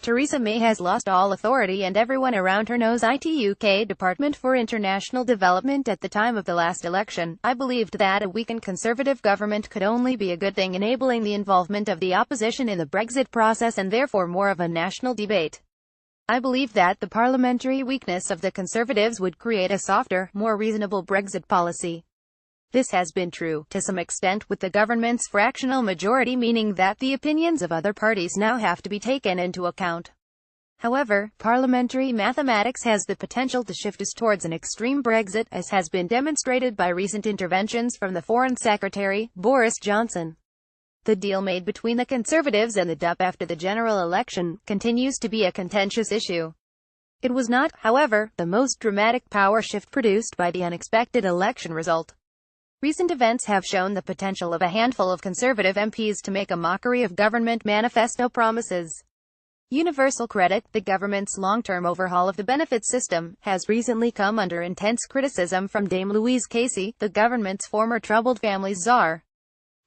Theresa May has lost all authority and everyone around her knows itUK Department for International Development. At the time of the last election, I believed that a weakened Conservative government could only be a good thing, enabling the involvement of the opposition in the Brexit process and therefore more of a national debate. I believe that the parliamentary weakness of the Conservatives would create a softer, more reasonable Brexit policy. This has been true, to some extent, with the government's fractional majority, meaning that the opinions of other parties now have to be taken into account. However, parliamentary mathematics has the potential to shift us towards an extreme Brexit, as has been demonstrated by recent interventions from the Foreign Secretary, Boris Johnson. The deal made between the Conservatives and the DUP after the general election continues to be a contentious issue. It was not, however, the most dramatic power shift produced by the unexpected election result. Recent events have shown the potential of a handful of Conservative MPs to make a mockery of government manifesto promises. Universal credit, the government's long-term overhaul of the benefits system, has recently come under intense criticism from Dame Louise Casey, the government's former troubled families czar.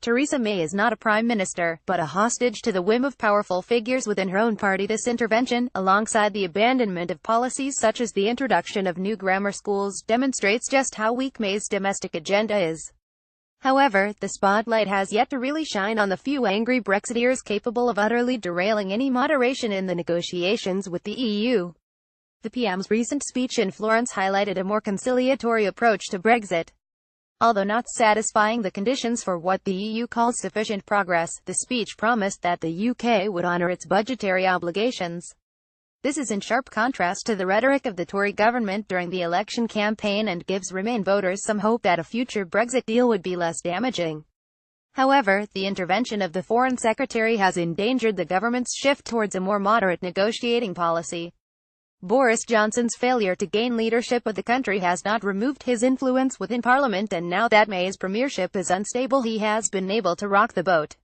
Theresa May is not a prime minister, but a hostage to the whim of powerful figures within her own party. This intervention, alongside the abandonment of policies such as the introduction of new grammar schools, demonstrates just how weak May's domestic agenda is. However, the spotlight has yet to really shine on the few angry brexiteers capable of utterly derailing any moderation in the negotiations with the EU. The PM's recent speech in Florence highlighted a more conciliatory approach to Brexit. Although not satisfying the conditions for what the EU calls sufficient progress, the speech promised that the UK would honour its budgetary obligations. This is in sharp contrast to the rhetoric of the Tory government during the election campaign and gives Remain voters some hope that a future Brexit deal would be less damaging. However, the intervention of the Foreign Secretary has endangered the government's shift towards a more moderate negotiating policy. Boris Johnson's failure to gain leadership of the country has not removed his influence within Parliament, and now that May's premiership is unstable, he has been able to rock the boat.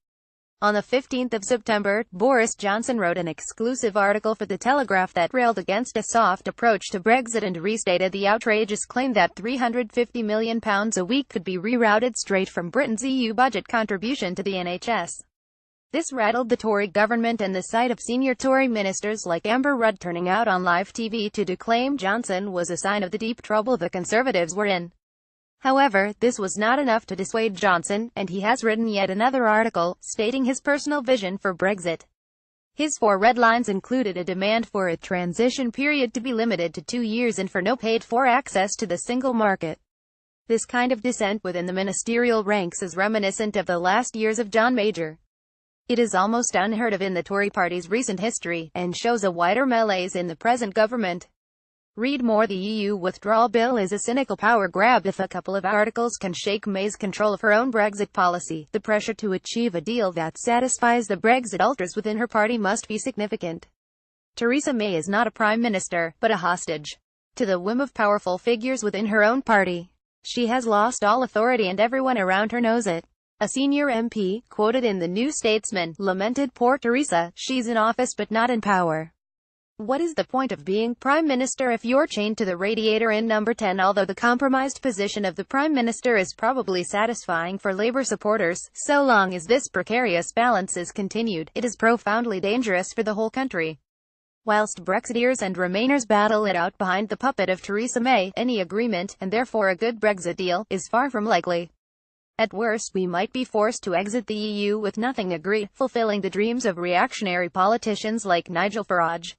On the 15th of September, Boris Johnson wrote an exclusive article for The Telegraph that railed against a soft approach to Brexit and restated the outrageous claim that £350 million a week could be rerouted straight from Britain's EU budget contribution to the NHS. This rattled the Tory government, and the sight of senior Tory ministers like Amber Rudd turning out on live TV to declaim Johnson was a sign of the deep trouble the Conservatives were in. However, this was not enough to dissuade Johnson, and he has written yet another article, stating his personal vision for Brexit. His 4 red lines included a demand for a transition period to be limited to 2 years and for no paid-for access to the single market. This kind of dissent within the ministerial ranks is reminiscent of the last years of John Major. It is almost unheard of in the Tory party's recent history, and shows a wider malaise in the present government. Read more. The EU withdrawal bill is a cynical power grab. If a couple of articles can shake May's control of her own Brexit policy, the pressure to achieve a deal that satisfies the Brexit ultras within her party must be significant. Theresa May is not a prime minister, but a hostage to the whim of powerful figures within her own party. She has lost all authority and everyone around her knows it. A senior MP, quoted in the New Statesman, lamented, "Poor Theresa, she's in office but not in power." What is the point of being Prime Minister if you're chained to the radiator in number 10? Although the compromised position of the Prime Minister is probably satisfying for Labour supporters, so long as this precarious balance is continued, it is profoundly dangerous for the whole country. Whilst Brexiteers and Remainers battle it out behind the puppet of Theresa May, any agreement, and therefore a good Brexit deal, is far from likely. At worst, we might be forced to exit the EU with nothing agreed, fulfilling the dreams of reactionary politicians like Nigel Farage.